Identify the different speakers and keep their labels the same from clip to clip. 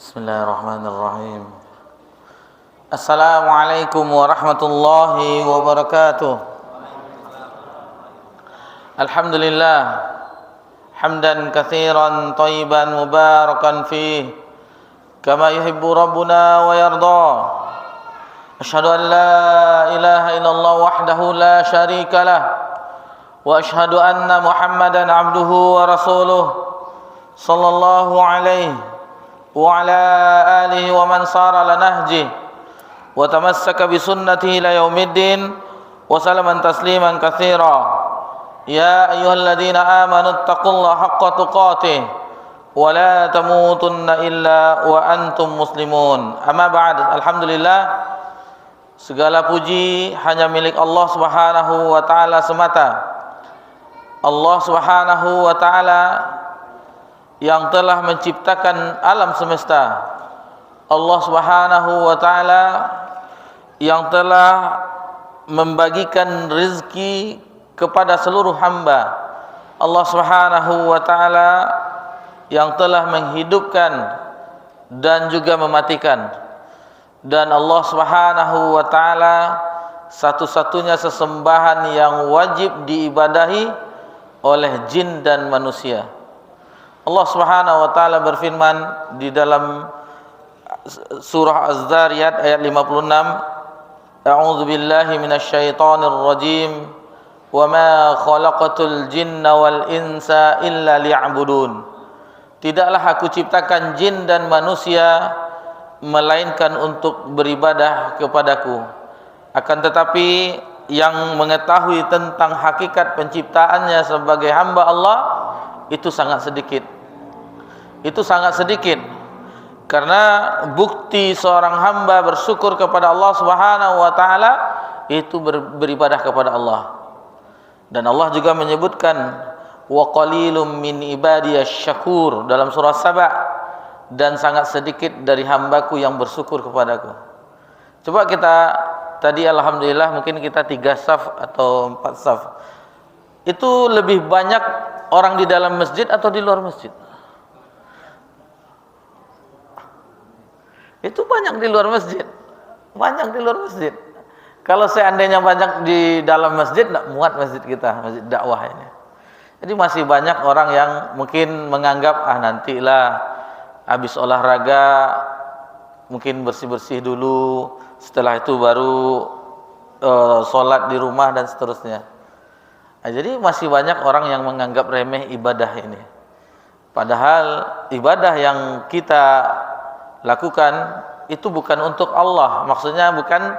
Speaker 1: Bismillahirrahmanirrahim. Assalamualaikum warahmatullahi wabarakatuh. Alhamdulillah hamdan katsiran thayyiban mubarakan fih kama yuhibbu rabbuna wa yarda. Asyhadu an la ilaha illallah wahdahu la syarika lah wa asyhadu anna Muhammadan abduhu wa rasuluh sallallahu alaihi wa ala alihi wa man sara ala nahji wa tamassaka bi sunnatihi ila yaumiddin wa salaman tasliman katsira. Ya ayyuhalladzina amanu taqullaha haqqa tuqatih wa la tamutunna illa wa antum muslimun. Amma ba'd. Alhamdulillah, segala puji hanya milik Allah Subhanahu wa taala semata. Allah Subhanahu wa taala yang telah menciptakan alam semesta. Allah Subhanahu wa taala yang telah membagikan rezeki kepada seluruh hamba. Allah Subhanahu wa taala yang telah menghidupkan dan juga mematikan. Dan Allah Subhanahu wa taala satu-satunya sesembahan yang wajib diibadahi oleh jin dan manusia. Allah Subhanahu wa taala berfirman di dalam surah Az-Zariyat ayat 56, A'udzu billahi minasyaitonir rajim. Wa ma khalaqatul jinna wal insa illa liya'budun. Tidaklah aku ciptakan jin dan manusia melainkan untuk beribadah kepadaku. Akan tetapi yang mengetahui tentang hakikat penciptaannya sebagai hamba Allah itu sangat sedikit. Itu sangat sedikit. Karena bukti seorang hamba bersyukur kepada Allah Subhanahu wa taala itu beribadah kepada Allah. Dan Allah juga menyebutkan wa qalilum min ibadiyasy syakur dalam surah Saba, dan sangat sedikit dari hambaku yang bersyukur kepadaku. Coba kita tadi alhamdulillah mungkin kita 3 saf atau 4 saf. Itu lebih banyak orang di dalam masjid atau di luar masjid? Itu banyak di luar masjid. Banyak di luar masjid. Kalau seandainya banyak di dalam masjid, tidak muat masjid kita, masjid dakwah ini. Jadi masih banyak orang yang mungkin menganggap, nantilah habis olahraga mungkin bersih-bersih dulu, setelah itu baru sholat di rumah dan seterusnya. Jadi masih banyak orang yang menganggap remeh ibadah ini. Padahal ibadah yang kita lakukan itu bukan untuk Allah. Maksudnya bukan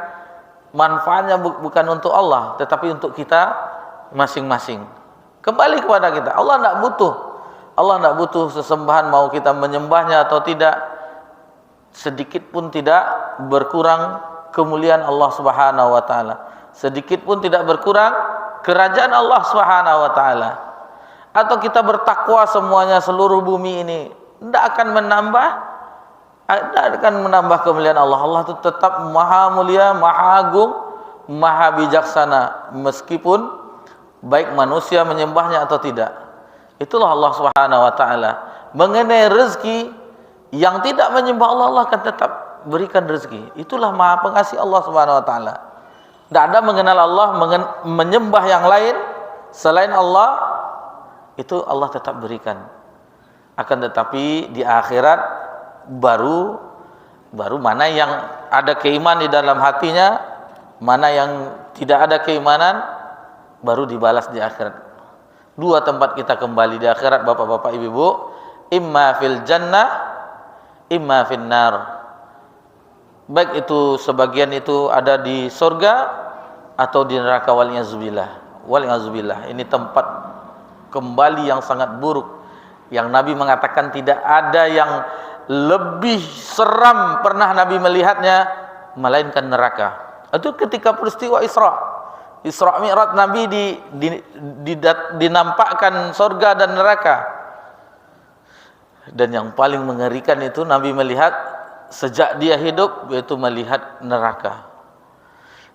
Speaker 1: manfaatnya bukan untuk Allah, tetapi untuk kita masing-masing. Kembali kepada kita. Allah tidak butuh. Allah tidak butuh sesembahan, mau kita menyembahnya atau tidak. Sedikit pun tidak berkurang kemuliaan Allah Subhanahu wa taala. Sedikit pun tidak berkurang kerajaan Allah Subhanahu wa taala. Atau kita bertakwa semuanya, seluruh bumi ini tidak akan menambah kemuliaan Allah. Allah itu tetap maha mulia, maha agung, maha bijaksana, meskipun baik manusia menyembahnya atau tidak. Itulah Allah Subhanahu wa taala. Mengenai rezeki, yang tidak menyembah Allah, Allah akan tetap berikan rezeki. Itulah maha pengasih Allah Subhanahu wa taala. Tidak ada mengenal Allah, menyembah yang lain selain Allah, itu Allah tetap berikan. Akan tetapi di akhirat baru mana yang ada keimanan di dalam hatinya, mana yang tidak ada keimanan, baru dibalas di akhirat. 2 tempat kita kembali di akhirat, bapak-bapak, ibu-ibu, imma fil jannah, imma fin nar. Baik itu sebagian itu ada di surga atau di neraka, waliyadzubillah. Ini tempat kembali yang sangat buruk, yang Nabi mengatakan tidak ada yang lebih seram pernah Nabi melihatnya melainkan neraka. Itu ketika peristiwa Isra Mi'raj, Nabi dinampakkan surga dan neraka. Dan yang paling mengerikan itu Nabi melihat sejak dia hidup, yaitu melihat neraka.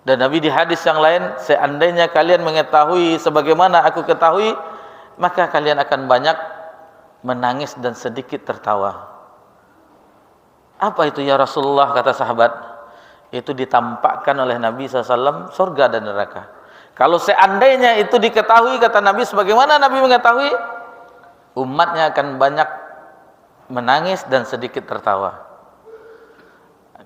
Speaker 1: Dan Nabi di hadis yang lain, seandainya kalian mengetahui sebagaimana aku ketahui, maka kalian akan banyak menangis dan sedikit tertawa. Apa itu ya Rasulullah, kata sahabat? Itu ditampakkan oleh Nabi SAW surga dan neraka. Kalau seandainya itu diketahui, kata Nabi, sebagaimana Nabi mengetahui, umatnya akan banyak menangis dan sedikit tertawa.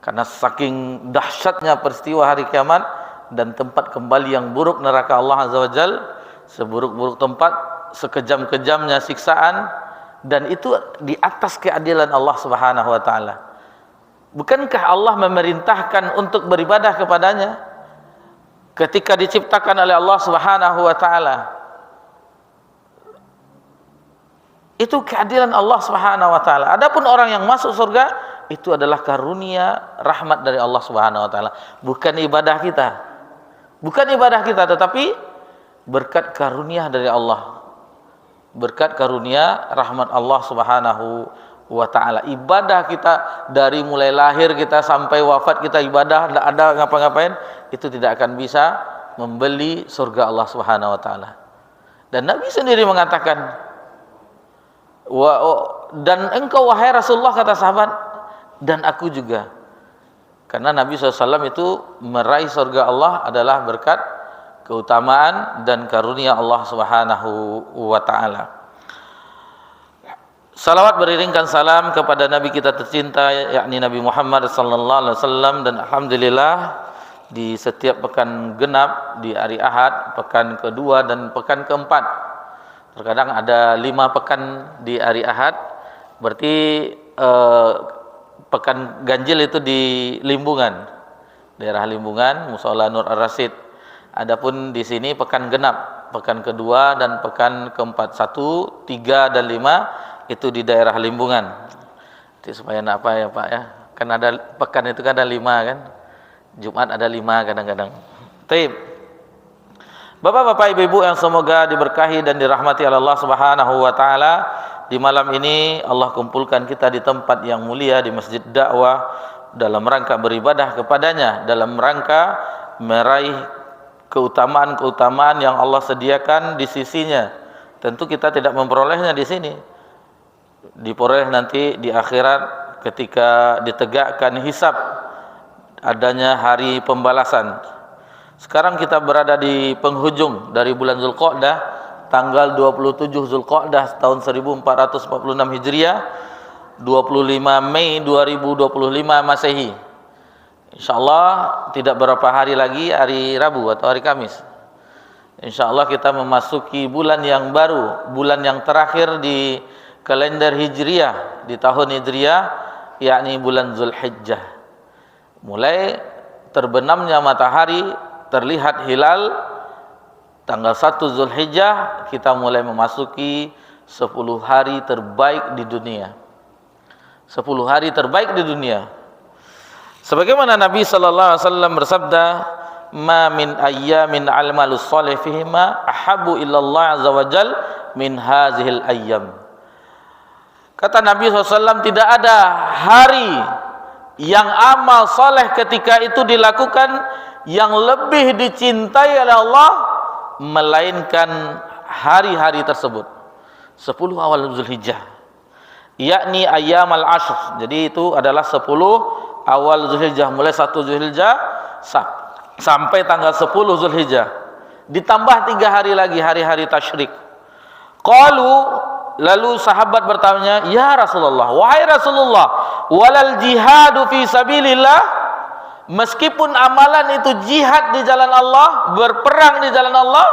Speaker 1: Karena saking dahsyatnya peristiwa hari kiamat dan tempat kembali yang buruk neraka Allah Azza wa Jal, seburuk-buruk tempat, sekejam-kejamnya siksaan, dan itu di atas keadilan Allah Subhanahu wa taala. Bukankah Allah memerintahkan untuk beribadah kepadanya ketika diciptakan oleh Allah Subhanahu wa taala? Itu keadilan Allah Subhanahu wa taala. Adapun orang yang masuk surga, itu adalah karunia rahmat dari Allah Subhanahu wa taala, bukan ibadah kita. Bukan ibadah kita, tetapi berkat karunia dari Allah. Berkat karunia rahmat Allah Subhanahu wa ta'ala. Ibadah kita dari mulai lahir kita sampai wafat kita ibadah, tidak ada ngapa-ngapain, itu tidak akan bisa membeli surga Allah Subhanahu wa ta'ala. Dan Nabi sendiri mengatakan, dan engkau wahai Rasulullah, kata sahabat, dan aku juga. Karena Nabi SAW itu meraih surga Allah adalah berkat keutamaan dan karunia Allah Subhanahu wa ta'ala. Salawat beriringkan salam kepada Nabi kita tercinta, yakni Nabi Muhammad sallallahu alaihi wasallam, dan alhamdulillah di setiap pekan genap, di hari Ahad, pekan kedua dan pekan keempat. Terkadang ada 5 pekan di hari Ahad, berarti pekan ganjil itu di Limbungan, daerah Limbungan, Mushola Nur Ar-Rasyid. Adapun di sini pekan genap, pekan kedua dan pekan keempat, 1, 3 dan 5 itu di daerah Limbungan. Jadi supaya apa ya Pak ya? Kan ada pekan itu kan ada 5 kan. Jumat ada 5 kadang-kadang. Taib. Bapak-bapak, ibu-ibu yang semoga diberkahi dan dirahmati oleh Allah Subhanahu wa taala, di malam ini Allah kumpulkan kita di tempat yang mulia, di Masjid Dakwah, dalam rangka beribadah kepadanya, dalam rangka meraih keutamaan-keutamaan yang Allah sediakan di sisinya. Tentu kita tidak memperolehnya di sini, diperoleh nanti di akhirat ketika ditegakkan hisab, adanya hari pembalasan. Sekarang kita berada di penghujung dari bulan Zulqa'dah, tanggal 27 Zulqa'dah tahun 1446 Hijriah, 25 Mei 2025 Masehi. Insyaallah tidak berapa hari lagi, hari Rabu atau hari Kamis, insyaallah kita memasuki bulan yang baru, bulan yang terakhir di kalender Hijriah, di tahun Hijriah, yakni bulan Zulhijjah. Mulai terbenamnya matahari, terlihat hilal tanggal 1 Zulhijjah, kita mulai memasuki 10 hari terbaik di dunia. 10 hari terbaik di dunia. Sebagaimana Nabi sallallahu alaihi wasallam bersabda, "Ma min ayyamin almalus shalih fihima ahabbu illallah azza wajal min hazihil ayyam." Kata Nabi SAW, tidak ada hari yang amal soleh ketika itu dilakukan yang lebih dicintai oleh Allah melainkan hari-hari tersebut, 10 awal Zulhijjah, yakni ayyamal ashr. Jadi itu adalah 10 awal Zulhijjah, mulai 1 Zulhijjah sampai tanggal 10 Zulhijjah, ditambah 3 hari lagi, hari-hari tasyrik. Lalu sahabat bertanya, "Ya Rasulullah, wahai Rasulullah, walal jihadu fi sabilillah?" Meskipun amalan itu jihad di jalan Allah, berperang di jalan Allah,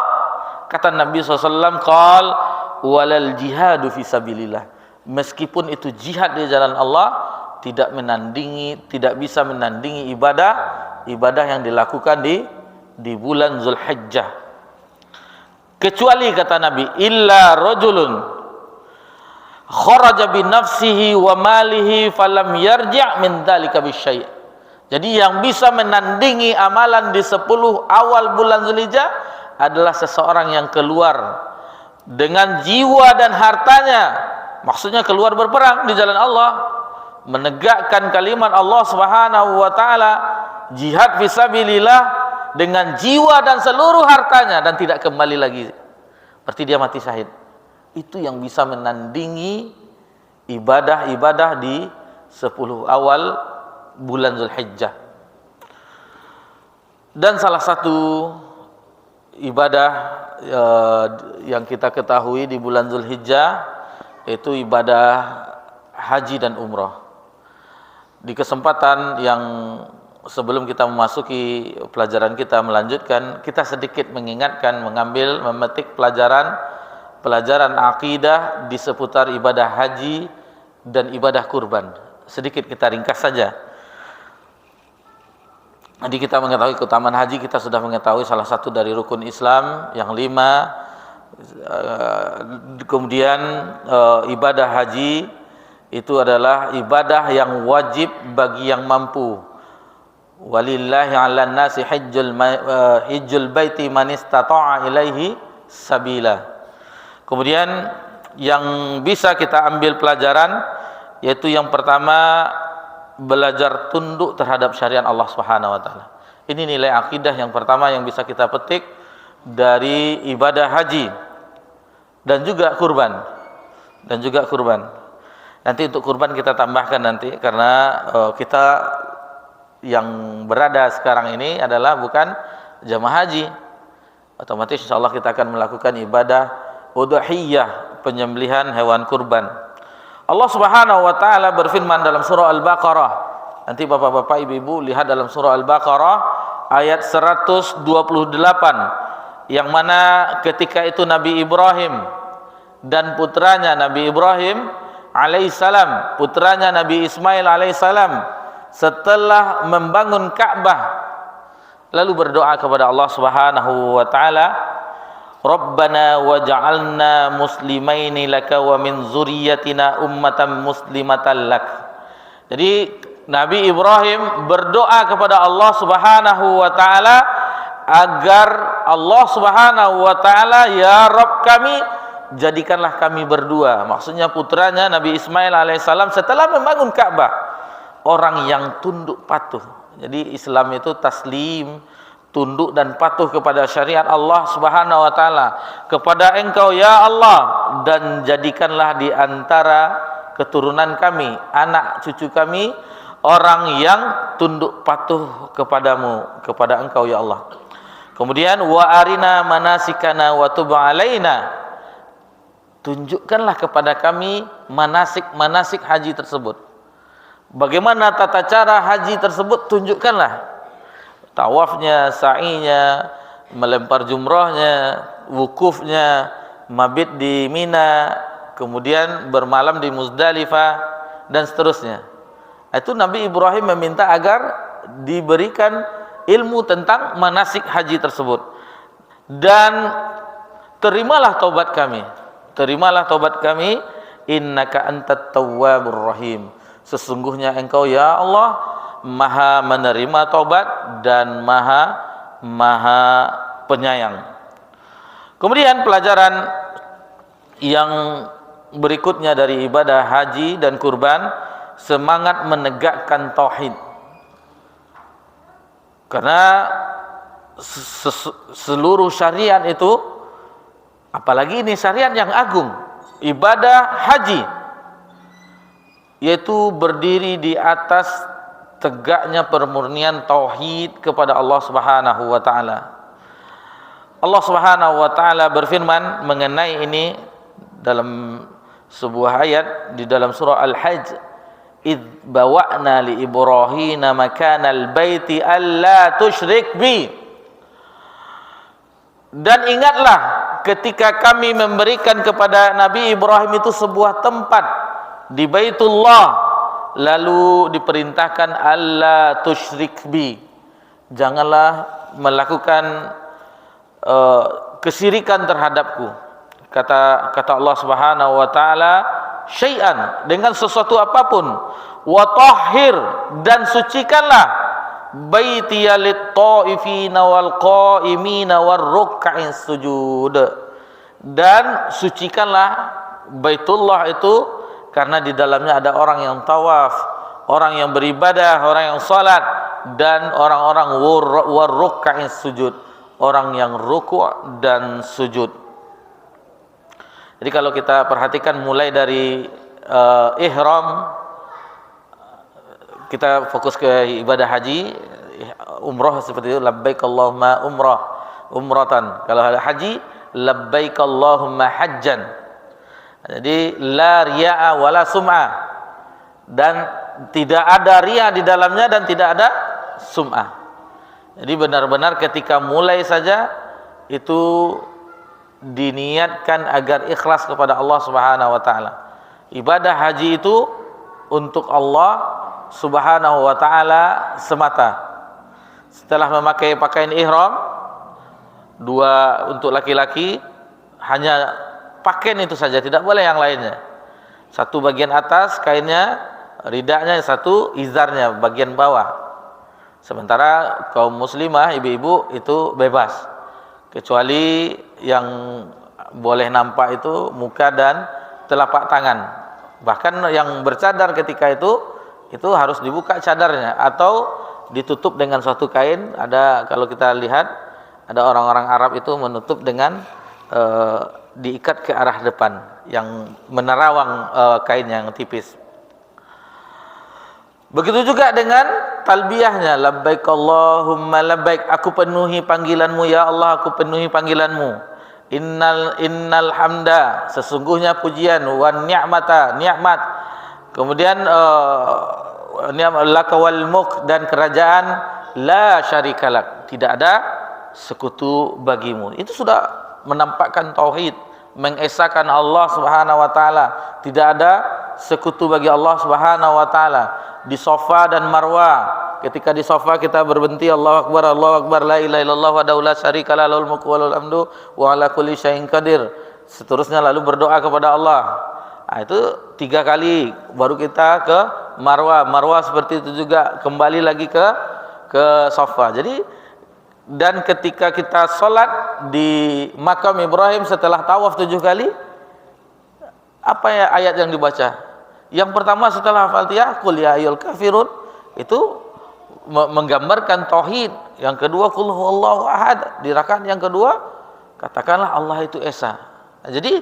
Speaker 1: kata Nabi SAW, "Qal walal jihadu fi sabilillah." Meskipun itu jihad di jalan Allah, tidak bisa menandingi ibadah yang dilakukan di bulan Zulhijjah. Kecuali, kata Nabi, illa rajulun kharaja bi nafsihi wa malihi falam yarji' min dzalika bisyai'. Jadi yang bisa menandingi amalan di 10 awal bulan Zulhijjah adalah seseorang yang keluar dengan jiwa dan hartanya, maksudnya keluar berperang di jalan Allah, menegakkan kalimat Allah Subhanahu wa taala, jihad fisabilillah dengan jiwa dan seluruh hartanya, dan tidak kembali lagi, berarti dia mati syahid. Itu yang bisa menandingi ibadah-ibadah di 10 awal bulan Zulhijjah. Dan salah satu ibadah yang kita ketahui di bulan Zulhijjah itu ibadah haji dan umrah. Di kesempatan yang sebelum kita memasuki pelajaran kita melanjutkan, kita sedikit mengingatkan, memetik pelajaran akidah di seputar ibadah haji dan ibadah kurban. Sedikit kita ringkas saja. Jadi kita mengetahui keutamaan haji, kita sudah mengetahui salah satu dari rukun Islam yang 5. Kemudian ibadah haji itu adalah ibadah yang wajib bagi yang mampu. Walillahi 'alan nasi hajjul baiti man istata'a ilaihi sabila. Kemudian yang bisa kita ambil pelajaran yaitu yang pertama, belajar tunduk terhadap syariat Allah Subhanahu wa taala. Ini nilai akidah yang pertama yang bisa kita petik dari ibadah haji dan juga kurban. Nanti untuk kurban kita tambahkan nanti, karena kita yang berada sekarang ini adalah bukan jamaah haji. Otomatis insyaallah kita akan melakukan ibadah udhiyah, penyembelihan hewan kurban. Allah Subhanahu wa taala berfirman dalam surah Al-Baqarah. Nanti Bapak-bapak, Ibu-ibu lihat dalam surah Al-Baqarah ayat 128, yang mana ketika itu Nabi Ibrahim dan putranya Nabi Ibrahim alaihissalam, putranya Nabi Ismail alaihissalam, setelah membangun Ka'bah lalu berdoa kepada Allah Subhanahu wa taala, Rabbana waj'alna muslimaini laka wa min zurriyyatina ummatan muslimatan lak. Jadi Nabi Ibrahim berdoa kepada Allah Subhanahu wa taala agar Allah Subhanahu wa taala, ya Rabb kami, jadikanlah kami berdua, maksudnya putranya Nabi Ismail alaihissalam, setelah membangun Ka'bah, orang yang tunduk patuh. Jadi Islam itu taslim, tunduk dan patuh kepada syariat Allah Subhanahu wa taala, kepada Engkau ya Allah, dan jadikanlah di antara keturunan kami, anak cucu kami, orang yang tunduk patuh kepadamu, kepada Engkau ya Allah. Kemudian wa arina manasikana wa tub alaina, tunjukkanlah kepada kami manasik haji tersebut. Bagaimana tata cara haji tersebut, tunjukkanlah. Tawafnya, sa'inya, melempar jumrahnya, wukufnya, mabit di Mina, kemudian bermalam di Muzdalifah, dan seterusnya. Itu Nabi Ibrahim meminta agar diberikan ilmu tentang manasik haji tersebut. Dan terimalah taubat kami, innaka antat tawwabur rahim. Sesungguhnya Engkau ya Allah Maha menerima taubat dan maha penyayang. Kemudian pelajaran yang berikutnya dari ibadah haji dan kurban, semangat menegakkan tauhid. Karena seluruh syariat itu, apalagi ini syariat yang agung, ibadah haji, yaitu berdiri di atas tegaknya permurnian tauhid kepada Allah Subhanahu wa taala. Allah Subhanahu wa taala berfirman mengenai ini dalam sebuah ayat di dalam surah Al-Hajj, "Idz bawa'na li Ibrahim makanal baiti alla tusyrik bi." Dan ingatlah ketika kami memberikan kepada Nabi Ibrahim itu sebuah tempat di Baitullah, lalu diperintahkan alla tusyrik bi, janganlah melakukan kesyirikan terhadapku. Kata Allah Subhanahu wa taala, syai'an, dengan sesuatu apapun, wa tahhir, dan sucikanlah baitiya lit-taifina wal qaimina war ruk'is sujud, dan sucikanlah Baitullah itu karena di dalamnya ada orang yang tawaf, orang yang beribadah, orang yang salat, dan orang-orang warruk'is sujud, orang yang ruku' dan sujud. Jadi kalau kita perhatikan mulai dari ihram, kita fokus ke ibadah haji, umrah seperti itu, labbaik Allahumma umratan. Kalau haji, labbaik Allahumma hajjan. Jadi la riya'a wala sum'ah, dan tidak ada riya di dalamnya dan tidak ada sum'ah. Jadi benar-benar ketika mulai saja itu diniatkan agar ikhlas kepada Allah Subhanahu wa taala. Ibadah haji itu untuk Allah Subhanahu wa taala semata. Setelah memakai pakaian ihram, dua untuk laki-laki, hanya pakaian itu saja, tidak boleh yang lainnya. Satu bagian atas kainnya, ridanya, satu izarnya bagian bawah. Sementara kaum muslimah, ibu-ibu itu bebas, kecuali yang boleh nampak itu muka dan telapak tangan. Bahkan yang bercadar ketika itu harus dibuka cadarnya atau ditutup dengan suatu kain. Ada, kalau kita lihat, ada orang-orang Arab itu menutup dengan diikat ke arah depan yang menerawang kain yang tipis. Begitu juga dengan talbiyahnya, labbaik Allahumma labbaik, aku penuhi panggilanmu ya Allah, aku penuhi panggilanmu. Innal hamda, sesungguhnya pujian, wan ni'mata, nikmat, kemudian laka wal mulk, dan kerajaan, la syarikalak, tidak ada sekutu bagimu. Itu sudah menampakkan tauhid, mengesahkan Allah Subhanahu wa taala, tidak ada sekutu bagi Allah Subhanahu wa taala. Di Safa dan Marwah, ketika di Safa kita berhenti, Allahu akbar, la ilaha illallah wa la syarika lahu, lahul mulku wa lahul hamdu wa ala kulli syai'in qadir. Seterusnya lalu berdoa kepada Allah. Nah, itu 3 kali baru kita ke Marwah. Marwah seperti itu juga, kembali lagi ke Safa. Jadi, dan ketika kita sholat di makam Ibrahim setelah tawaf 7 kali, apa ya ayat yang dibaca? Yang pertama setelah Al-Fatihah, qul ya ayyuhal kafirun, itu menggambarkan tauhid. Yang kedua, qul huwallahu ahad. Di rakaat yang kedua, katakanlah Allah itu esa. Nah, jadi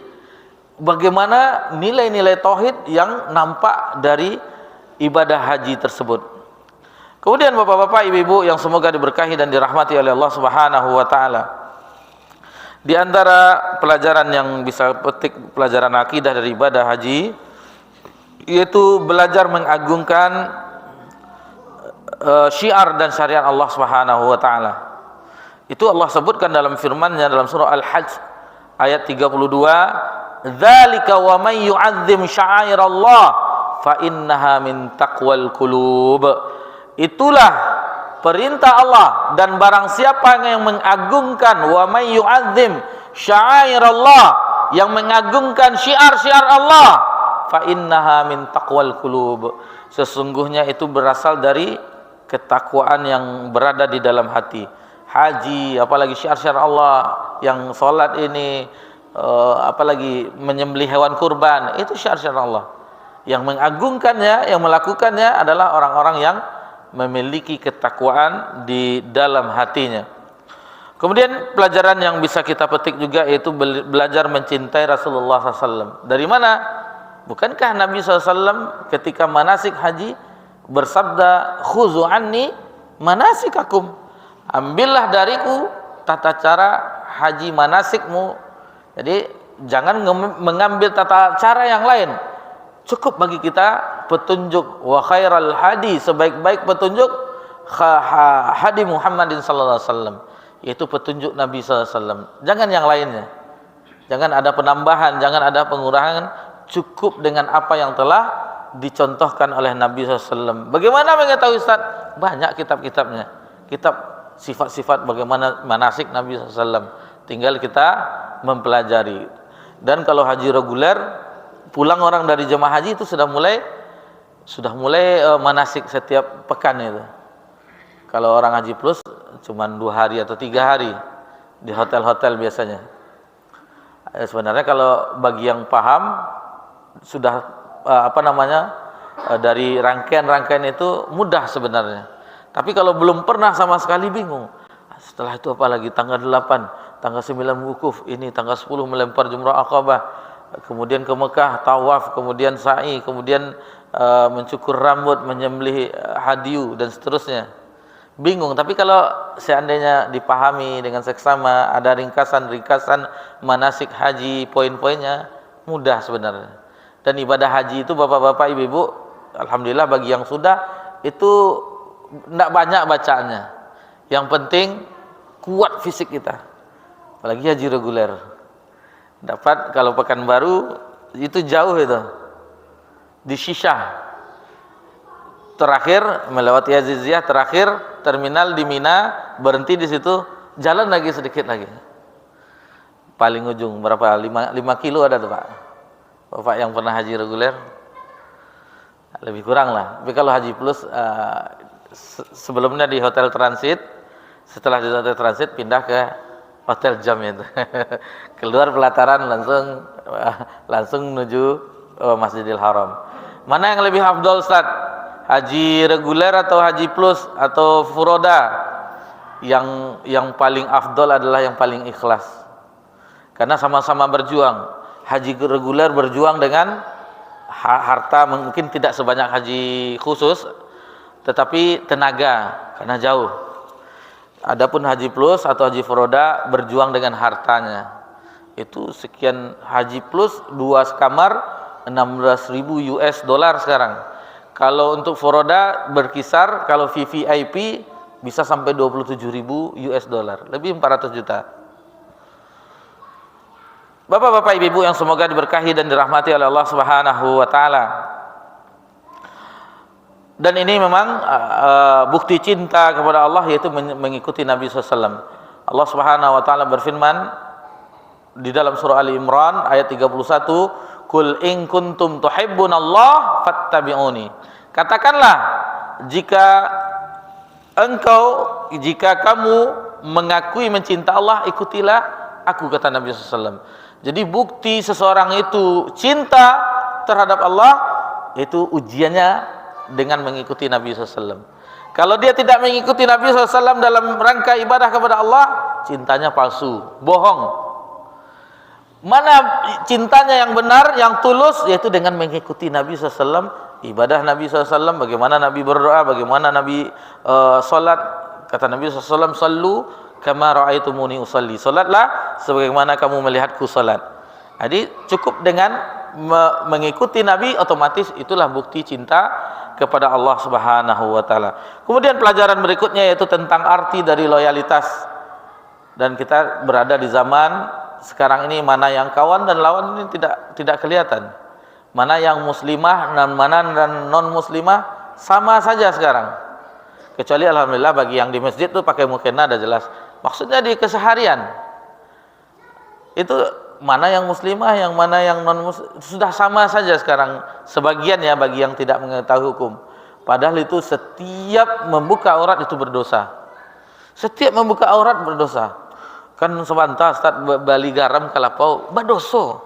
Speaker 1: bagaimana nilai-nilai tauhid yang nampak dari ibadah haji tersebut. Kemudian bapak-bapak, ibu-ibu yang semoga diberkahi dan dirahmati oleh Allah Subhanahu wa taala, di antara pelajaran yang bisa petik, pelajaran akidah dari ibadah haji, yaitu belajar mengagungkan syiar dan syariat Allah Subhanahu wa taala. Itu Allah sebutkan dalam firman-Nya dalam surah Al-Hajj ayat 32, "Dzalika wa may yu'azzim sya'airallah fa innaha min taqwal qulub." Itulah perintah Allah, dan barang siapa yang mengagungkan, wa may yu'azzim sya'airallah, yang mengagungkan syiar-syiar Allah, fa innaha min taqwal qulub, sesungguhnya itu berasal dari ketakwaan yang berada di dalam hati. Haji, apalagi syiar-syiar Allah, yang salat ini, apalagi menyembelih hewan kurban, itu syiar-syiar Allah. Yang mengagungkannya, yang melakukannya adalah orang-orang yang memiliki ketakwaan di dalam hatinya. Kemudian pelajaran yang bisa kita petik juga yaitu belajar mencintai Rasulullah SAW. Dari mana? Bukankah Nabi SAW ketika manasik haji bersabda, khuzu anni manasikakum, ambillah dariku tata cara haji manasikmu. Jadi jangan mengambil tata cara yang lain. Cukup bagi kita petunjuk, wa khairal hadi, sebaik-baik petunjuk hadi Muhammadin sallallahu alaihi wasallam, yaitu petunjuk Nabi sallallahu alaihi wasallam. Jangan yang lainnya. Jangan ada penambahan, jangan ada pengurangan. Cukup dengan apa yang telah dicontohkan oleh Nabi SAW. Bagaimana mengetahui Ustaz? Banyak kitab-kitabnya, kitab sifat-sifat bagaimana manasik Nabi SAW. Tinggal kita mempelajari. Dan kalau haji reguler, pulang orang dari jemaah haji itu sudah mulai manasik setiap pekan itu. Kalau orang haji plus cuma 2 hari atau 3 hari di hotel-hotel biasanya. Sebenarnya kalau bagi yang paham, sudah dari rangkaian-rangkaian itu mudah sebenarnya. Tapi kalau belum pernah sama sekali bingung. Setelah itu apalagi tanggal 8, tanggal 9 wukuf, ini tanggal 10 melempar jumrah Aqabah, kemudian ke Mekah, tawaf, kemudian sa'i, kemudian mencukur rambut, menyembelih hadiu dan seterusnya. Bingung, tapi kalau seandainya dipahami dengan seksama, ada ringkasan-ringkasan manasik haji, poin-poinnya mudah sebenarnya. Dan ibadah haji itu bapak-bapak, ibu-ibu, alhamdulillah bagi yang sudah itu tidak banyak bacaannya. Yang penting kuat fisik kita. Apalagi haji reguler. Dapat kalau Pekanbaru itu jauh itu. Di Syishah. Terakhir melewati Aziziyah, terakhir terminal di Mina, berhenti di situ, jalan lagi sedikit lagi. Paling ujung berapa? 5 kilo ada tuh Pak. Bapak yang pernah haji reguler lebih kurang lah. Tapi kalau haji plus sebelumnya di hotel transit, setelah di hotel transit pindah ke hotel jam itu. Keluar pelataran langsung menuju Masjidil Haram. Mana yang lebih afdol Ustaz? Haji reguler atau haji plus atau furoda? Yang paling afdol adalah yang paling ikhlas. Karena sama-sama berjuang. Haji reguler berjuang dengan harta, mungkin tidak sebanyak haji khusus, tetapi tenaga karena jauh. Adapun haji plus atau haji furoda berjuang dengan hartanya. Itu sekian haji plus 2 kamar 16.000 US dollar sekarang. Kalau untuk furoda berkisar, kalau VVIP bisa sampai 27.000 US dollar, lebih 400 juta. Bapak-bapak, ibu-ibu yang semoga diberkahi dan dirahmati oleh Allah Subhanahu wa taala. Dan ini memang bukti cinta kepada Allah, yaitu mengikuti Nabi SAW. Allah Subhanahu wa taala berfirman di dalam surah Ali Imran ayat 31, "Qul in kuntum tuhibbunallah fattabi'uni." Katakanlah, jika kamu mengakui mencinta Allah, ikutilah aku, kata Nabi SAW. Jadi bukti seseorang itu cinta terhadap Allah, itu ujiannya dengan mengikuti Nabi SAW. Kalau dia tidak mengikuti Nabi SAW dalam rangka ibadah kepada Allah, cintanya palsu, bohong. Mana cintanya yang benar, yang tulus, yaitu dengan mengikuti Nabi SAW, ibadah Nabi SAW, bagaimana Nabi berdoa, bagaimana Nabi salat. Kata Nabi SAW, "Sallu kama ra'aitumuni usalli." Salatlah sebagaimana kamu melihatku salat. Jadi cukup dengan mengikuti Nabi, otomatis itulah bukti cinta kepada Allah Subhanahu wa taala. Kemudian pelajaran berikutnya yaitu tentang arti dari loyalitas. Dan kita berada di zaman sekarang ini, mana yang kawan dan lawan ini tidak kelihatan. Mana yang muslimah dan mana dan non muslimah sama saja sekarang. Kecuali alhamdulillah bagi yang di masjid tuh pakai mukena ada jelas. Maksudnya di keseharian itu mana yang muslimah, yang mana yang non muslimah sudah sama saja sekarang. Sebagian ya bagi yang tidak mengetahui hukum. Padahal itu setiap membuka aurat itu berdosa. Setiap membuka aurat berdosa. Kan sebentar Ustaz bali garam kalapau berdosa.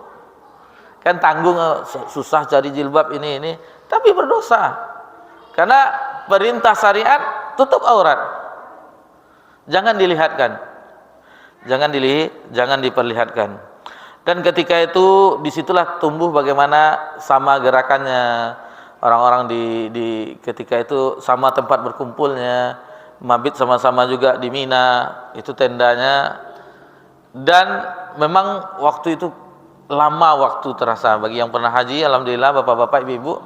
Speaker 1: Kan tanggung, susah cari jilbab ini, tapi berdosa. Karena perintah syariat tutup aurat. Jangan dilihatkan. Jangan diperlihatkan. Dan ketika itu disitulah tumbuh bagaimana sama gerakannya orang-orang di ketika itu, sama tempat berkumpulnya, mabit sama-sama juga di Mina, itu tendanya. Dan memang waktu itu lama waktu terasa bagi yang pernah haji, alhamdulillah bapak-bapak, ibu-ibu.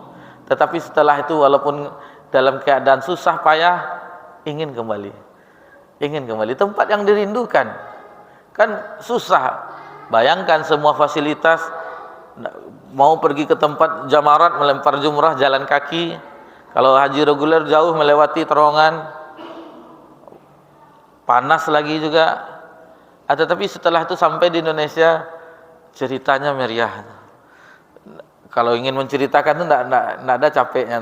Speaker 1: Tetapi setelah itu walaupun dalam keadaan susah payah, ingin kembali tempat yang dirindukan. Kan susah. Bayangkan semua fasilitas, mau pergi ke tempat jamarat, melempar jumrah jalan kaki. Kalau haji reguler jauh melewati terowongan, panas lagi juga. Tetapi setelah itu sampai di Indonesia, ceritanya meriah. Kalau ingin menceritakan itu tidak ada capeknya,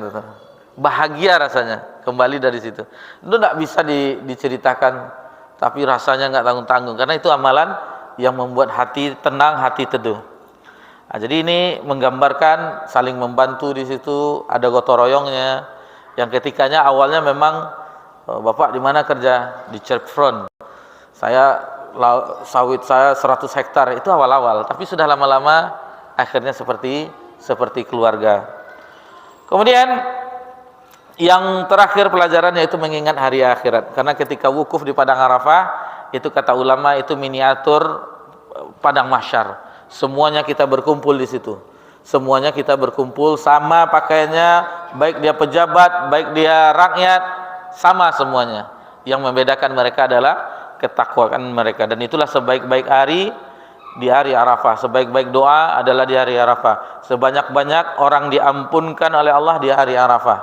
Speaker 1: bahagia rasanya kembali dari situ. Itu tidak bisa diceritakan, tapi rasanya nggak tanggung-tanggung, karena itu amalan yang membuat hati tenang, hati teduh. Nah, jadi ini menggambarkan saling membantu di situ, ada gotong royongnya. Yang ketikanya awalnya memang, Bapak di mana kerja? Di Chevron. Sawit saya 100 hektar, itu awal-awal, tapi sudah lama-lama akhirnya seperti keluarga. Kemudian yang terakhir pelajaran yaitu mengingat hari akhirat. Karena ketika wukuf di padang Arafah, itu kata ulama itu miniatur padang mahsyar. Semuanya kita berkumpul di situ. Semuanya kita berkumpul sama pakaiannya, baik dia pejabat, baik dia rakyat, sama semuanya. Yang membedakan mereka adalah ketakwaan mereka, dan itulah sebaik-baik hari di hari Arafah. Sebaik-baik doa adalah di hari Arafah. Sebanyak-banyak orang diampunkan oleh Allah di hari Arafah.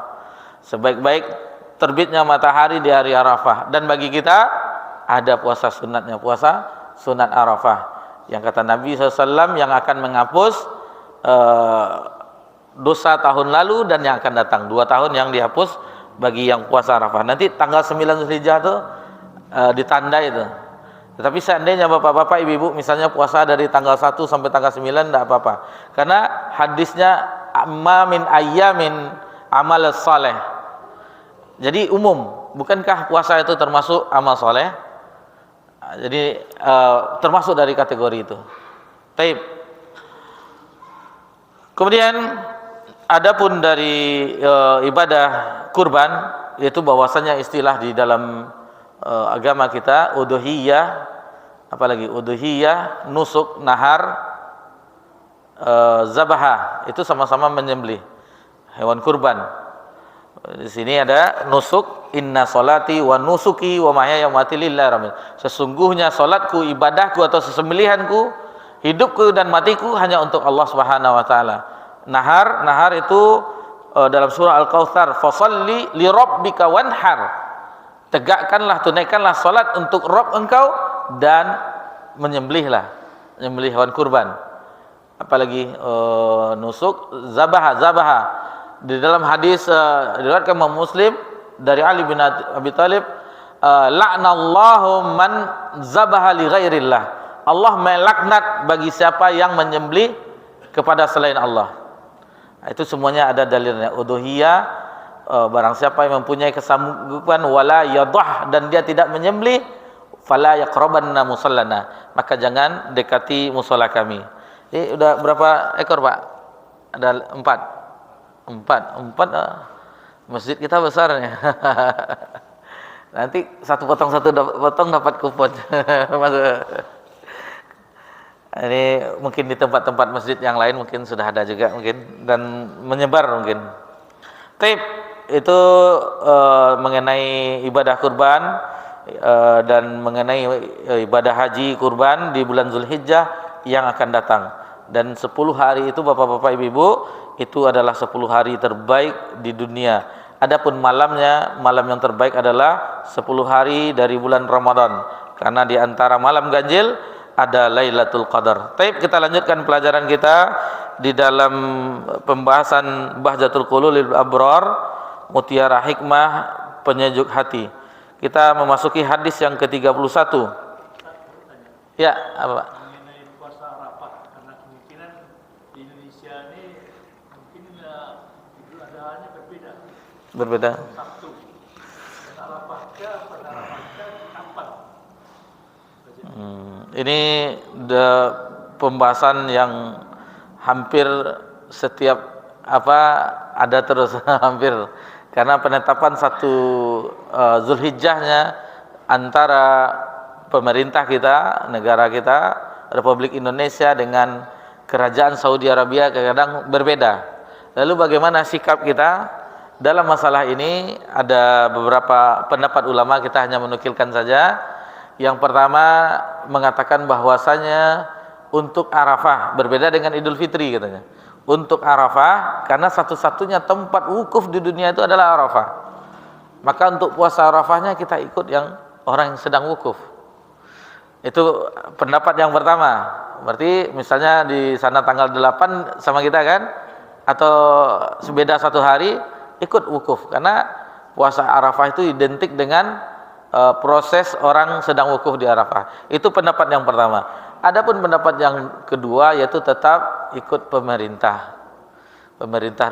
Speaker 1: Sebaik-baik terbitnya matahari di hari Arafah. Dan bagi kita ada puasa sunatnya, puasa sunat Arafah, yang kata Nabi SAW yang akan menghapus dosa tahun lalu dan yang akan datang. 2 tahun yang dihapus bagi yang puasa Arafah. Nanti tanggal 9 Zulhijjah itu ditanda itu. Tetapi seandainya bapak-bapak, ibu-ibu misalnya puasa dari tanggal 1 sampai tanggal 9 tidak apa-apa. Karena hadisnya ma min ayyamin amal saleh. Jadi umum, bukankah puasa itu termasuk amal soleh? Jadi termasuk dari kategori itu. Taib. Kemudian adapun dari ibadah kurban, yaitu bahwasanya istilah di dalam agama kita udhiyah, apalagi udhiyah, nusuk, nahar, zabahah, itu sama-sama menyembelih hewan kurban. Di sini ada nusuk, inna solati wa nusuki wa mahyaya wa mamati lillahi rabbil alamin. Sesungguhnya salatku, ibadahku atau sesembelihanku, hidupku dan matiku hanya untuk Allah Subhanahu wa taala. Nahar itu dalam surah Al-Kautsar, fasalli li rabbika wanhar. Tegakkanlah, tunaikanlah salat untuk Rabb engkau dan menyembelih hewan kurban. Apalagi nusuk, zabaha. Di dalam hadis diriwayatkan Imam Muslim dari Ali bin Abi Thalib, la'nallahu man zabaha li ghairillah. Allah melaknat bagi siapa yang menyembelih kepada selain Allah. Itu semuanya ada dalilnya. Udhiyah, barang siapa yang mempunyai kesanggupan, wala yadah, dan dia tidak menyembelih, fala yaqrabanna musallana, maka jangan dekati musala kami. Ini udah berapa ekor, Pak? Ada 4. Masjid kita besar nih. Nanti satu potong dapat kupon. Ini mungkin di tempat-tempat masjid yang lain mungkin sudah ada juga mungkin, dan menyebar mungkin. Taib itu mengenai ibadah kurban dan mengenai ibadah haji kurban di bulan Zulhijjah yang akan datang. Dan 10 hari itu bapak-bapak, ibu-ibu, itu adalah 10 hari terbaik di dunia. Adapun malamnya, malam yang terbaik adalah 10 hari dari bulan Ramadan, karena di antara malam ganjil ada Lailatul Qadar. Baik, kita lanjutkan pelajaran kita di dalam pembahasan Bahjatul Qulul lil Abrar, mutiara hikmah penyejuk hati. Kita memasuki hadis yang ke-31. Ya, apa Pak? Berbeda. Ini pembahasan yang hampir setiap ada terus hampir, karena penetapan satu Zulhijjahnya antara pemerintah kita, negara kita, Republik Indonesia dengan Kerajaan Saudi Arabia kadang berbeda. Lalu bagaimana sikap kita dalam masalah ini? Ada beberapa pendapat ulama, kita hanya menukilkan saja. Yang pertama mengatakan bahwasanya untuk Arafah berbeda dengan Idul Fitri katanya. Untuk Arafah, karena satu-satunya tempat wukuf di dunia itu adalah Arafah, maka untuk puasa Arafahnya kita ikut yang orang yang sedang wukuf. Itu pendapat yang pertama. Berarti misalnya di sana tanggal 8 sama kita kan, atau beda 1 hari, ikut wukuf, karena puasa Arafah itu identik dengan proses orang sedang wukuf di Arafah. Itu pendapat yang pertama. Adapun pendapat yang kedua yaitu tetap ikut pemerintah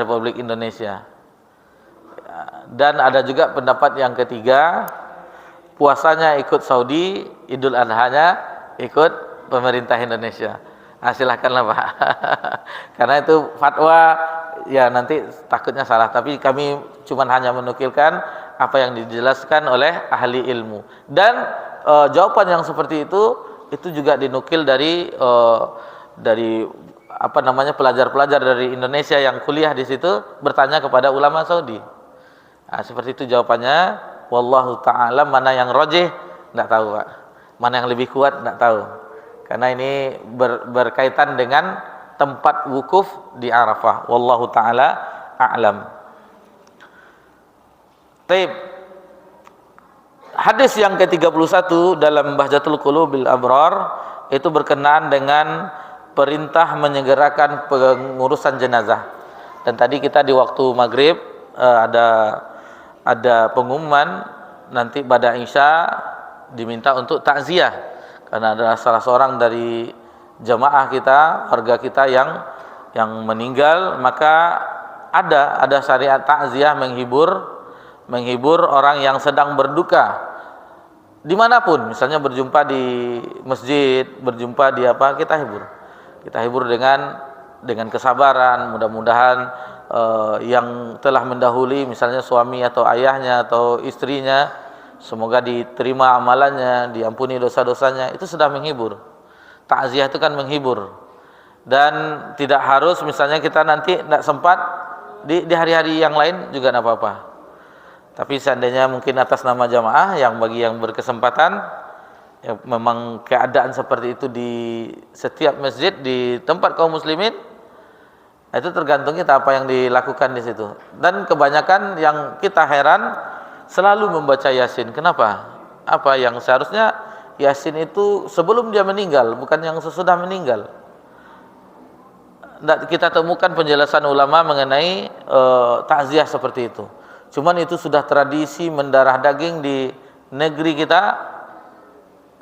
Speaker 1: Republik Indonesia. Dan ada juga pendapat yang ketiga, puasanya ikut Saudi, Idul Adhanya ikut pemerintah Indonesia. Silahkanlah Pak. Karena itu fatwa ya nanti takutnya salah, tapi kami cuma hanya menukilkan apa yang dijelaskan oleh ahli ilmu. Dan jawaban yang seperti itu juga dinukil dari apa namanya pelajar-pelajar dari Indonesia yang kuliah di situ bertanya kepada ulama Saudi. Nah, seperti itu jawabannya. Wallahu ta'ala, mana yang rajih enggak tahu Pak. Mana yang lebih kuat enggak tahu. Karena ini berkaitan dengan tempat wukuf di Arafah. Wallahu ta'ala a'lam. Taib. Hadis yang ke-31 dalam Bahjatul Qulubil Abrar itu berkenaan dengan perintah menyegerakan pengurusan jenazah. Dan tadi kita di waktu maghrib ada pengumuman nanti pada Isya diminta untuk takziah. Karena ada salah seorang dari jamaah kita, warga kita yang meninggal, maka ada syariat takziah menghibur orang yang sedang berduka dimanapun, misalnya berjumpa di masjid, berjumpa di apa, kita hibur dengan kesabaran. Mudah-mudahan yang telah mendahului, misalnya suami atau ayahnya atau istrinya, semoga diterima amalannya, diampuni dosa-dosanya. Itu sudah menghibur. Takziah itu kan menghibur. Dan tidak harus misalnya kita nanti tidak sempat di hari-hari yang lain juga tidak apa-apa. Tapi seandainya mungkin atas nama jamaah, yang bagi yang berkesempatan, ya memang keadaan seperti itu di setiap masjid di tempat kaum muslimin, itu tergantung kita apa yang dilakukan di situ. Dan kebanyakan yang kita heran selalu membaca Yasin. Kenapa? Apa yang seharusnya Yasin itu sebelum dia meninggal, bukan yang sesudah meninggal. Kita temukan penjelasan ulama mengenai takziah seperti itu. Cuman itu sudah tradisi mendarah daging di negeri kita.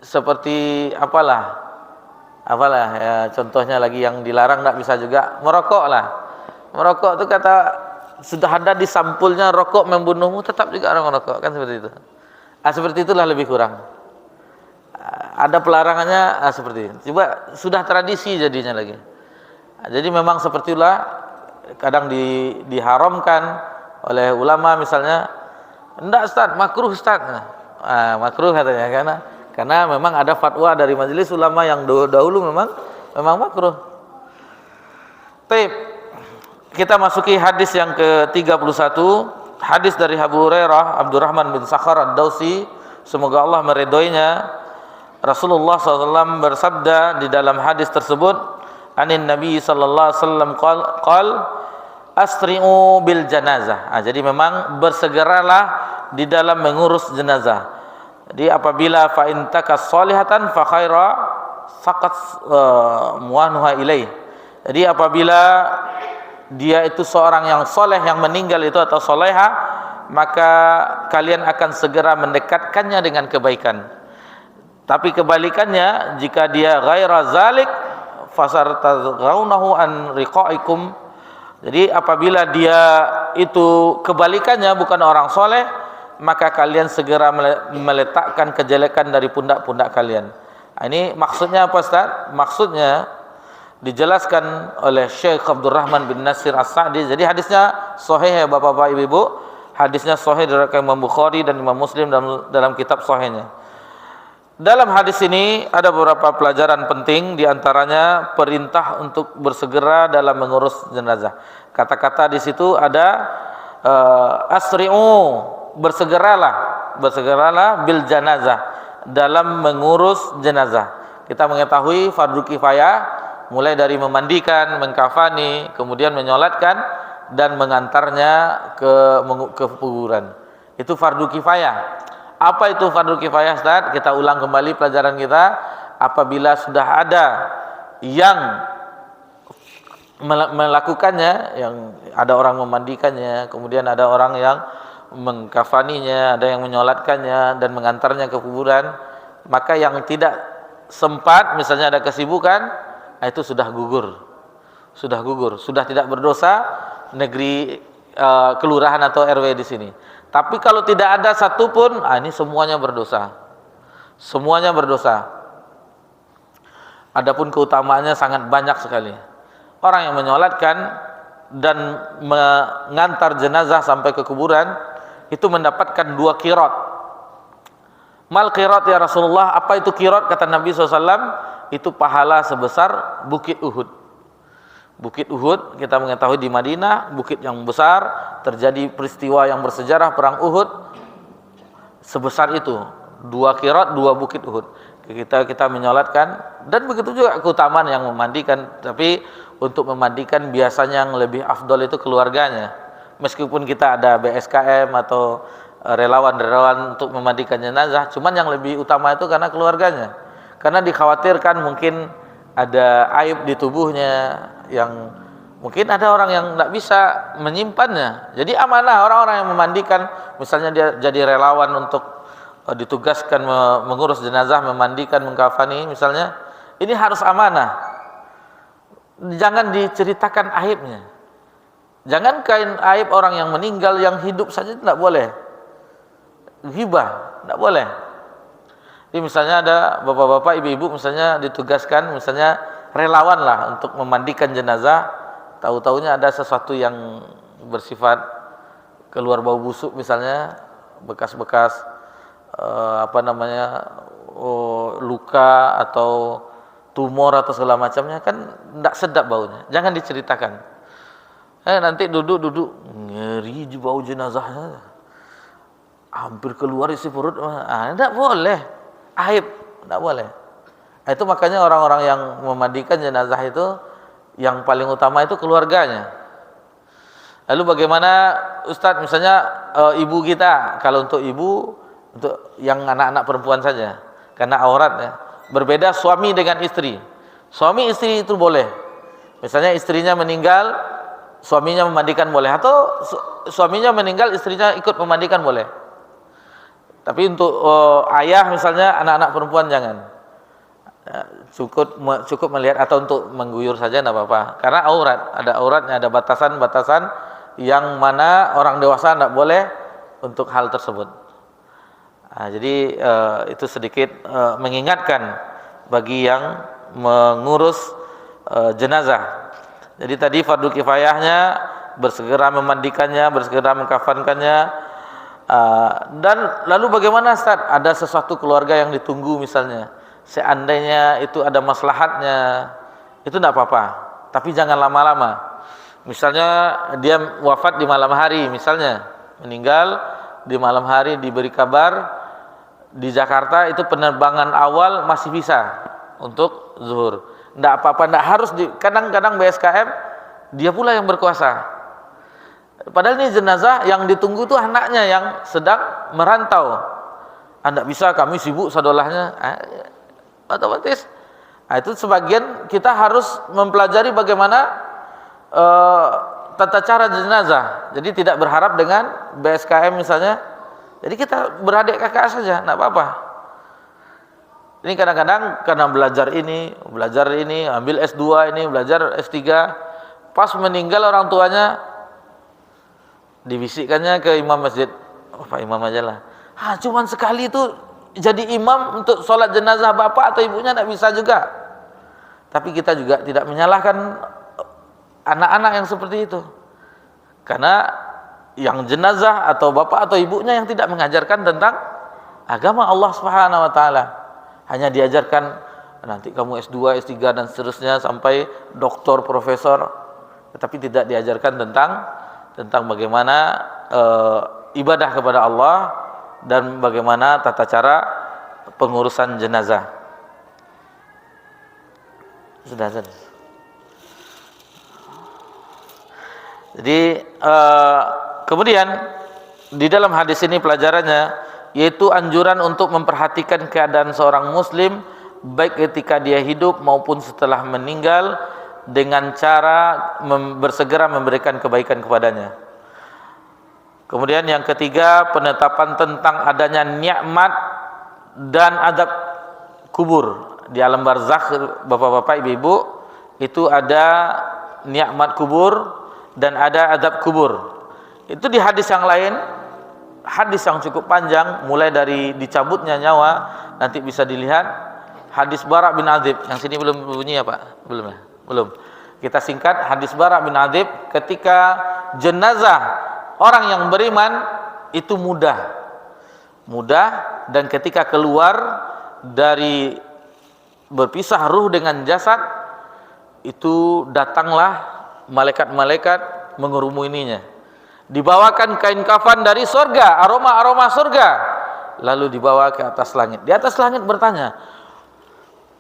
Speaker 1: Seperti apalah ya, contohnya lagi yang dilarang tidak bisa juga, merokok lah. Merokok itu kata sudah ada di sampulnya, rokok membunuhmu, tetap juga orang merokok, kan seperti itu. Seperti itulah lebih kurang. Ada pelarangannya seperti itu. Coba sudah tradisi jadinya lagi. Jadi memang seperti itulah kadang diharamkan oleh ulama, misalnya enggak Ustaz, makruh Ustaz. Makruh katanya karena memang ada fatwa dari majelis ulama yang dahulu memang makruh. Baik. Kita masuki hadis yang ke-31, hadis dari Abu Hurairah Abdurrahman bin Sakhar Ad-Dausi, semoga Allah meridhoinya. Rasulullah SAW bersabda di dalam hadis tersebut, anin Nabi sallallahu alaihi wasallam qal asri'u bil janazah. Jadi memang bersegeralah di dalam mengurus jenazah. Jadi apabila fa intakas solihatan fa khaira faqat muanuha ilaih. Jadi apabila dia itu seorang yang soleh, yang meninggal itu atau soleha, maka kalian akan segera mendekatkannya dengan kebaikan. Tapi kebalikannya, jika dia ghaira zalik fasartazghaunahu an riqaikum. Jadi apabila dia itu kebalikannya, bukan orang soleh, maka kalian segera meletakkan kejelekan dari pundak-pundak kalian. Ini maksudnya apa Ustaz? Maksudnya dijelaskan oleh Syekh Abdurrahman bin Nasir As-Sa'di. Jadi hadisnya sahih ya Bapak-bapak Ibu-ibu. Hadisnya sahih diriwayatkan Imam Bukhari dan Imam Muslim dalam kitab sahihnya. Dalam hadis ini ada beberapa pelajaran penting, di antaranya perintah untuk bersegera dalam mengurus jenazah. Kata-kata di situ ada asri'u, bersegeralah bil janazah, dalam mengurus jenazah. Kita mengetahui fardu kifayah mulai dari memandikan, mengkafani, kemudian menyolatkan dan mengantarnya ke kuburan. Itu fardu kifayah. Apa itu fardu kifayah Ustaz? Kita ulang kembali pelajaran kita. Apabila sudah ada yang melakukannya, yang ada orang memandikannya, kemudian ada orang yang mengkafaninya, ada yang menyolatkannya dan mengantarnya ke kuburan, maka yang tidak sempat, misalnya ada kesibukan, itu sudah gugur, sudah tidak berdosa negeri kelurahan atau RW di sini. Tapi kalau tidak ada satupun, ini semuanya berdosa. Adapun keutamaannya sangat banyak sekali. Orang yang menyolatkan dan mengantar jenazah sampai ke kuburan itu mendapatkan 2 qirat. Mal qirat ya Rasulullah, apa itu qirat? Kata Nabi SAW, itu pahala sebesar bukit Uhud. Bukit Uhud kita mengetahui di Madinah, bukit yang besar, terjadi peristiwa yang bersejarah perang Uhud sebesar itu, 2 qirat, 2 bukit Uhud. Kita menyolatkan, dan begitu juga keutamaan yang memandikan. Tapi untuk memandikan biasanya yang lebih afdol itu keluarganya. Meskipun kita ada BSKM atau relawan-relawan untuk memandikan jenazah, cuman yang lebih utama itu karena keluarganya. Karena dikhawatirkan mungkin ada aib di tubuhnya yang mungkin ada orang yang tidak bisa menyimpannya. Jadi amanah orang-orang yang memandikan, misalnya dia jadi relawan untuk ditugaskan mengurus jenazah, memandikan, mengkafani misalnya, ini harus amanah. Jangan diceritakan aibnya. Jangan kain aib orang yang meninggal, yang hidup saja tidak boleh. Ghibah tidak boleh. Jadi misalnya ada bapak-bapak, ibu-ibu misalnya ditugaskan, misalnya relawan lah untuk memandikan jenazah, tahu-taunya ada sesuatu yang bersifat keluar bau busuk, misalnya bekas-bekas luka atau tumor atau segala macamnya, kan tidak sedap baunya. Jangan diceritakan. Nanti duduk ngeri bau jenazahnya, hampir keluar isi perut. Tidak boleh, aib, tidak boleh. Itu makanya orang-orang yang memandikan jenazah itu yang paling utama itu keluarganya. Lalu bagaimana Ustadz, misalnya ibu kita, kalau untuk ibu, untuk yang anak-anak perempuan saja, karena aurat ya. Berbeda suami dengan istri. Suami istri itu boleh. Misalnya istrinya meninggal, suaminya memandikan boleh, atau suaminya meninggal, istrinya ikut memandikan boleh. Tapi untuk ayah misalnya, anak-anak perempuan jangan. Cukup melihat, atau untuk mengguyur saja tidak apa-apa. Karena aurat, ada auratnya, ada batasan-batasan yang mana orang dewasa tidak boleh untuk hal tersebut. Jadi itu sedikit mengingatkan bagi yang mengurus jenazah. Jadi tadi fardu kifayahnya bersegera memandikannya, bersegera mengkafankannya. Dan lalu bagaimana Ustaz? Ada sesuatu keluarga yang ditunggu misalnya, seandainya itu ada maslahatnya, itu tidak apa-apa, tapi jangan lama-lama. Misalnya dia wafat di malam hari, misalnya meninggal di malam hari, diberi kabar di Jakarta, itu penerbangan awal masih bisa untuk zuhur, tidak apa-apa, tidak harus kadang-kadang BSKM dia pula yang berkuasa. Padahal ini jenazah yang ditunggu itu anaknya yang sedang merantau. Anda bisa, kami sibuk sadolahnya, otomatis. Itu sebagian kita harus mempelajari bagaimana tata cara jenazah. Jadi tidak berharap dengan BSKM misalnya. Jadi kita beradik kakak saja, tidak apa-apa. Ini kadang-kadang karena belajar ini, ambil S2 ini, belajar S3, pas meninggal orang tuanya, dibisikkannya ke imam masjid, Pak imam aja lah. Cuman sekali itu jadi imam untuk sholat jenazah bapak atau ibunya, tidak bisa juga. Tapi kita juga tidak menyalahkan anak-anak yang seperti itu, karena yang jenazah atau bapak atau ibunya yang tidak mengajarkan tentang agama Allah Subhanahu wa taala. Hanya diajarkan nanti kamu S2, S3 dan seterusnya sampai doktor, profesor, tetapi tidak diajarkan tentang bagaimana ibadah kepada Allah dan bagaimana tata cara pengurusan jenazah. Sudah. Jadi kemudian di dalam hadis ini pelajarannya yaitu anjuran untuk memperhatikan keadaan seorang muslim baik ketika dia hidup maupun setelah meninggal dengan cara bersegera memberikan kebaikan kepadanya. Kemudian yang ketiga, penetapan tentang adanya nikmat dan adab kubur. Di alam barzakh, bapak-bapak, ibu-ibu, itu ada nikmat kubur dan ada adab kubur. Itu di hadis yang lain, hadis yang cukup panjang, mulai dari dicabutnya nyawa, nanti bisa dilihat hadis Bara bin Azib. Yang sini belum bunyi ya Pak? Belum ya? Belum. Kita singkat hadis Bara bin Azib, ketika jenazah orang yang beriman itu mudah dan ketika keluar dari berpisah ruh dengan jasad itu datanglah malaikat-malaikat mengerumuninya. Dibawakan kain kafan dari surga, aroma surga, lalu dibawa ke atas langit. Di atas langit bertanya,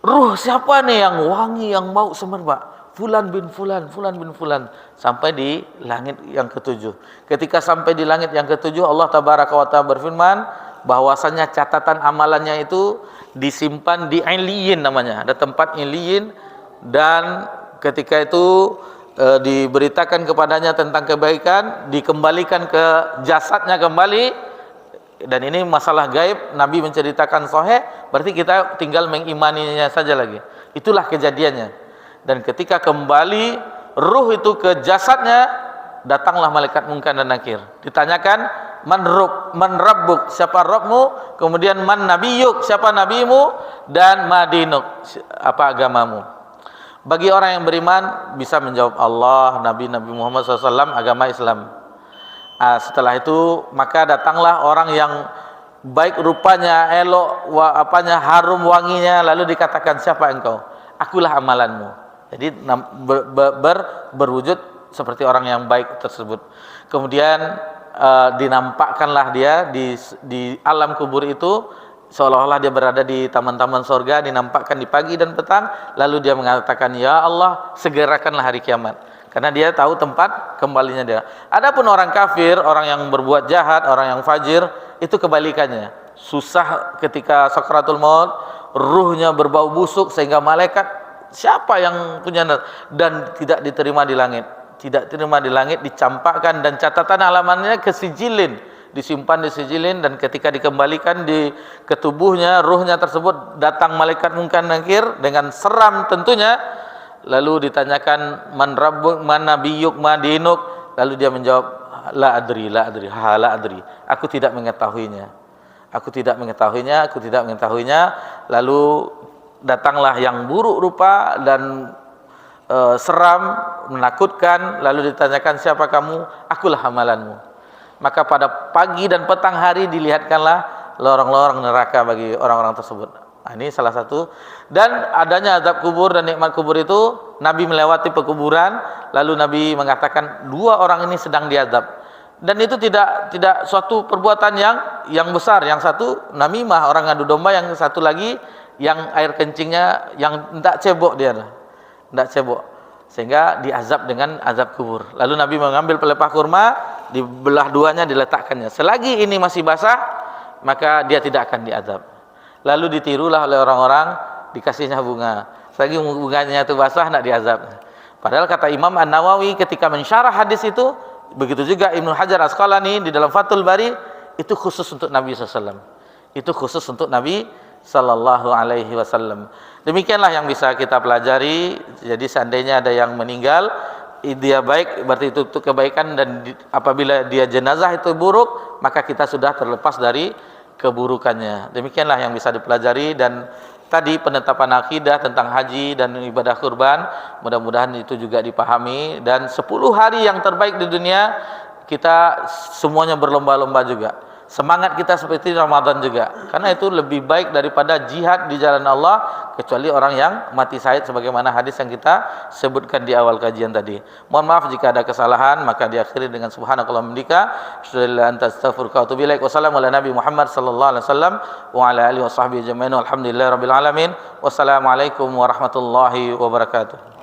Speaker 1: ruh siapa nih yang wangi, yang bau semerbak? Fulan bin Fulan, Fulan bin Fulan. Sampai di langit yang ketujuh. Ketika sampai di langit yang ketujuh, Allah Tabaraka wa Ta'ala berfirman bahwasanya catatan amalannya itu disimpan di Iliyin namanya. Ada tempat Iliyin, dan ketika itu diberitakan kepadanya tentang kebaikan, dikembalikan ke jasadnya kembali. Dan ini masalah gaib, Nabi menceritakan sahih, berarti kita tinggal mengimaninya saja lagi. Itulah kejadiannya. Dan ketika kembali ruh itu ke jasadnya, datanglah malaikat Munkar dan Nakir. Ditanyakan, man rabbuk, siapa Rabbmu? Kemudian man nabiyuk, siapa nabimu? Dan madinuk, apa agamamu? Bagi orang yang beriman bisa menjawab Allah, Nabi Muhammad SAW, agama Islam. Setelah itu maka datanglah orang yang baik rupanya, elok harum wanginya, lalu dikatakan, siapa engkau? Akulah amalanmu. Jadi berwujud seperti orang yang baik tersebut. Kemudian dinampakkanlah dia di alam kubur itu, seolah-olah dia berada di taman-taman surga, dinampakkan di pagi dan petang, lalu dia mengatakan, ya Allah, segerakanlah hari kiamat. Karena dia tahu tempat kembalinya dia. Adapun orang kafir, orang yang berbuat jahat, orang yang fajir, itu kebalikannya. Susah ketika sakratul maut, ruhnya berbau busuk sehingga malaikat, siapa yang punya, dan tidak diterima di langit. Tidak diterima di langit, dicampakkan, dan catatan alamannya ke sijilin, disimpan di sijilin, dan ketika dikembalikan ke tubuhnya, ruhnya tersebut, datang malaikat Munkar Nakir dengan seram tentunya. Lalu ditanyakan, man rabbuk, man nabiyyuk, ma dinuk? Lalu dia menjawab, la adri, aku tidak mengetahuinya. Aku tidak mengetahuinya. Lalu datanglah yang buruk rupa dan seram, menakutkan. Lalu ditanyakan, siapa kamu? Akulah amalanmu. Maka pada pagi dan petang hari dilihatkanlah lorong-lorong neraka bagi orang-orang tersebut. Ini salah satu. Dan adanya azab kubur dan nikmat kubur itu, Nabi melewati pekuburan, lalu Nabi mengatakan, dua orang ini sedang diazab. Dan itu tidak suatu perbuatan yang besar. Yang satu namimah, orang ngadu domba. Yang satu lagi yang air kencingnya yang tidak cebok, sehingga diazab dengan azab kubur. Lalu Nabi mengambil pelepah kurma, dibelah duanya, diletakkannya. Selagi ini masih basah, maka dia tidak akan diazab. Lalu ditirulah oleh orang-orang, dikasihnya bunga. Selagi bunganya itu basah, tidak diazab. Padahal kata Imam An-Nawawi ketika mensyarah hadis itu, begitu juga Ibnu Hajar Asqalani di dalam Fathul Bari, itu khusus untuk Nabi SAW. Itu khusus untuk Nabi Sallallahu Alaihi Wasallam. Demikianlah yang bisa kita pelajari. Jadi seandainya ada yang meninggal, dia baik, berarti itu kebaikan, dan apabila dia jenazah itu buruk, maka kita sudah terlepas dari keburukannya. Demikianlah yang bisa dipelajari. Dan tadi penetapan akidah tentang haji dan ibadah kurban, mudah-mudahan itu juga dipahami. Dan 10 hari yang terbaik di dunia, kita semuanya berlomba-lomba juga. Semangat kita seperti Ramadan juga, karena itu lebih baik daripada jihad di jalan Allah, kecuali orang yang mati syahid sebagaimana hadis yang kita sebutkan di awal kajian tadi. Mohon maaf jika ada kesalahan, maka diakhiri dengan subhanakallahumma wa bihamdika, asyhadu an la ilaha illa anta, astaghfiruka wa atubu ilaik. Wassalamu ala nabi Muhammad sallallahu alaihi wasallam wa ala alihi washabbihi ajmain. Alhamdulillahirabbil alamin. Wassalamualaikum warahmatullahi wabarakatuh.